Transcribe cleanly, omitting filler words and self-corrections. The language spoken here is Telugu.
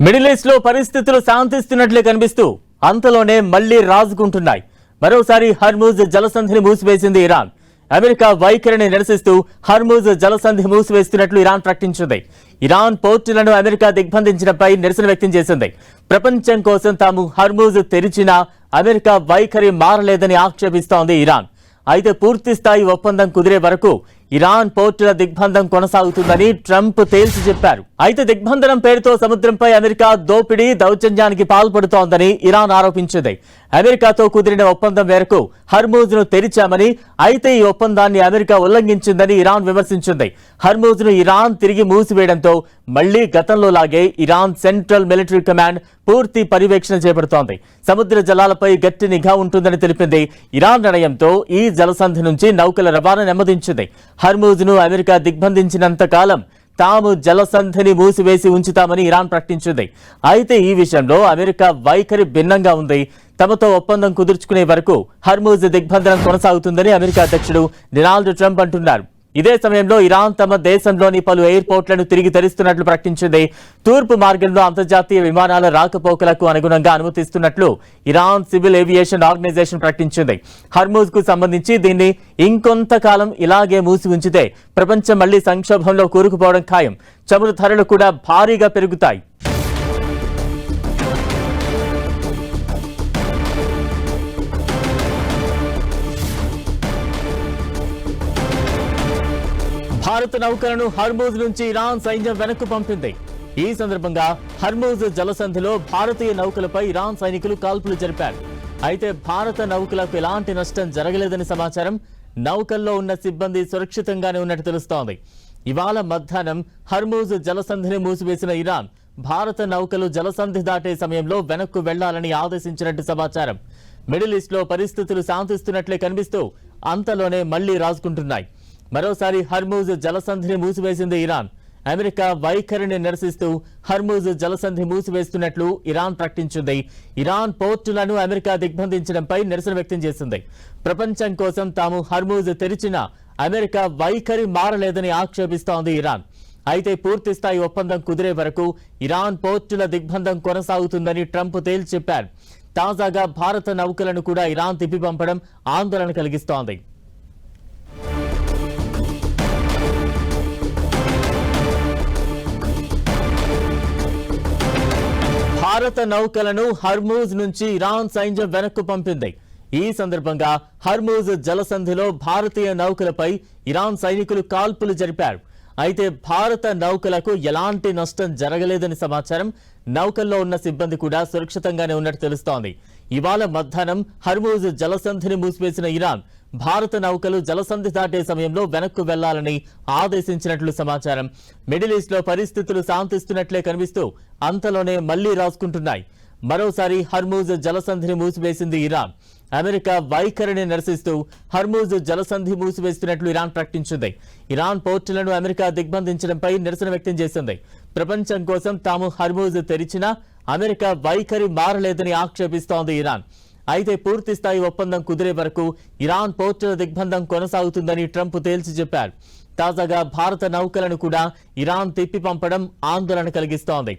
మిడిల్ ఈస్ట్ లో పరిస్థితులు శాంతిస్తున్నట్లే కనిపిస్తూ అంతలోనే మళ్లీ రాజుకుంటున్నాయి. మరోసారి హర్ముజ్ జలసంధిని మూసివేసింది ఇరాన్. అమెరికా వైఖరిని నిరసిస్తూ హర్ముజ్ జలసంధి మూసివేస్తున్నట్లు ఇరాన్ ప్రకటించింది. ఇరాన్ పోర్టులను అమెరికా దిగ్బంధించడంపై నిరసన వ్యక్తం చేసింది. ప్రపంచం కోసం తాము హర్ముజ్ తెరిచినా అమెరికా వైఖరి మారలేదని ఆక్షేపిస్తోంది ఇరాన్. అయితే పూర్తి స్థాయి ఒప్పందం కుదిరే వరకు ఇరాన్ పోర్టుల దిగ్బంధం కొనసాగుతుందని ట్రంప్ తేల్చి చెప్పారు. అయితే దిగ్బంధనం పేరుతో సముద్రంపై అమెరికా దోపిడీ దౌర్జన్యానికి పాల్పడుతోందని ఇరాన్ ఆరోపించింది. అమెరికాతో కుదిరిన ఒప్పందం మేరకు హర్ముజ్ ను తెరిచామని, అయితే ఈ ఒప్పందాన్ని అమెరికా ఉల్లంఘించిందని ఇరాన్ విమర్శించింది. హర్ముజ్ ను ఇరాన్ తిరిగి మూసివేయడంతో మళ్లీ గతంలో లాగే ఇరాన్ సెంట్రల్ మిలిటరీ కమాండ్ పూర్తి పర్యవేక్షణ చేపడుతోంది. సముద్ర జలాలపై గట్టి నిఘా ఉంటుందని తెలిపింది. ఇరాన్ నిర్ణయంతో ఈ జలసంధి నుంచి నౌకల రవాణా నెమ్మదించింది. హర్ముజ్ ను అమెరికా దిగ్బంధించినంత కాలం తాము జలసంధిని మూసివేసి ఉంచుతామని ఇరాన్ ప్రకటించింది. అయితే ఈ విషయంలో అమెరికా వైఖరి భిన్నంగా ఉంది. తమతో ఒప్పందం కుదుర్చుకునే వరకు హర్ముజ్ దిగ్బంధనం కొనసాగుతుందని అమెరికా అధ్యక్షుడు డొనాల్డ్ ట్రంప్ అంటున్నారు. ఇదే సమయంలో ఇరాన్ తమ దేశంలోని పలు ఎయిర్పోర్ట్లను తిరిగి తెరుస్తున్నట్లు ప్రకటించింది. తూర్పు మార్గంలో అంతర్జాతీయ విమానాల రాకపోకలకు అనుగుణంగా అనుమతిస్తున్నట్లు ఇరాన్ సివిల్ ఏవియేషన్ ఆర్గనైజేషన్ ప్రకటించింది. హర్ముజ్ కు సంబంధించి దీన్ని ఇంకొంతకాలం ఇలాగే మూసి ఉంచితే ప్రపంచం మళ్లీ సంక్షోభంలో కూరుకుపోవడం ఖాయం. చమురు ధరలు కూడా భారీగా పెరుగుతాయి. భారత నౌకలను హర్ముజ్ నుంచి ఇరాన్ సైన్యం వెనక్కు పంపింది. ఈ సందర్భంగా హర్ముజ్ జలసంధిలో భారతీయ నౌకలపై ఇరాన్ సైనికులు కాల్పులు జరిపారు. అయితే భారత నౌకలకు ఎలాంటి నష్టం జరగలేదని సమాచారం. నౌకల్లో ఉన్న సిబ్బంది సురక్షితంగానే ఉన్నట్టు తెలుస్తోంది. ఇవాళ మధ్యాహ్నం హర్ముజ్ జలసంధిని మూసివేసిన ఇరాన్ భారత నౌకలు జలసంధి దాటే సమయంలో వెనక్కు వెళ్లాలని ఆదేశించినట్టు సమాచారం. మిడిల్ ఈస్ట్ లో పరిస్థితులు శాంతిస్తున్నట్లే కనిపిస్తూ అంతలోనే మళ్లీ రాజుకుంటున్నాయి. మరోసారి హర్ముజ్ జలసంధిని మూసివేసింది ఇరాన్. అమెరికా వైఖరిని నిరసిస్తూ హర్ముజ్ జలసంధి మూసివేస్తున్నట్లు ఇరాన్ ప్రకటించింది. ఇరాన్ పోర్టులను అమెరికా దిగ్బంధించడంపై నిరసన వ్యక్తం చేసింది. ప్రపంచం కోసం తాము హర్ముజ్ తెరిచినా అమెరికా వైఖరి మారలేదని ఆక్షేపిస్తోంది ఇరాన్. అయితే పూర్తి స్థాయి ఒప్పందం కుదిరే వరకు ఇరాన్ పోర్టుల దిగ్బంధం కొనసాగుతుందని ట్రంప్ తేల్చి చెప్పారు. తాజాగా భారత నౌకలను కూడా ఇరాన్ తిప్పి పంపడం ఆందోళన కలిగిస్తోంది. భారత నౌకలను హర్ముజ్ నుంచి ఇరాన్ సైన్యం వెనక్కు పంపింది. ఈ సందర్భంగా హర్ముజ్ జలసంధిలో భారతీయ నౌకలపై ఇరాన్ సైనికులు కాల్పులు జరిపారు. అయితే భారత నౌకలకు ఎలాంటి నష్టం జరగలేదని సమాచారం. నౌకల్లో ఉన్న సిబ్బంది కూడా సురక్షితంగానే ఉన్నట్టు తెలుస్తోంది. ఇవాళ మధ్యాహ్నం హర్ముజ్ జలసంధిని మూసివేసిన ఇరాన్ భారత నౌకలు జలసంధి దాటే సమయంలో వెనక్కు వెళ్లాలని ఆదేశించినట్లు సమాచారం. మిడిల్ ఈస్ట్ లో పరిస్థితులు శాంతిస్తున్నట్లే కనిపిస్తూ అంతలోనే మళ్లీ రాసుకుంటున్నాయి. మరోసారి హర్ముజ్ జలసంధిని మూసివేసింది ఇరాన్. అమెరికా వైఖరిని నిరసిస్తూ హర్ముజ్ జలసంధి మూసివేస్తున్నట్లు ఇరాన్ ప్రకటించింది. ఇరాన్ పోర్టులను అమెరికా దిగ్బంధించడంపై నిరసన వ్యక్తం చేసింది. ప్రపంచం కోసం తాము హర్ముజ్ తెరిచినా అమెరికా వైఖరి మారలేదని ఆక్షేపిస్తోంది ఇరాన్. అయితే పూర్తి స్థాయి ఒప్పందం కుదిరే వరకు ఇరాన్ పోర్టుల దిగ్బంధం కొనసాగుతుందని ట్రంప్ తేల్చి చెప్పారు. తాజాగా భారత నౌకలను కూడా ఇరాన్ తిప్పి పంపడం ఆందోళన కలిగిస్తోంది.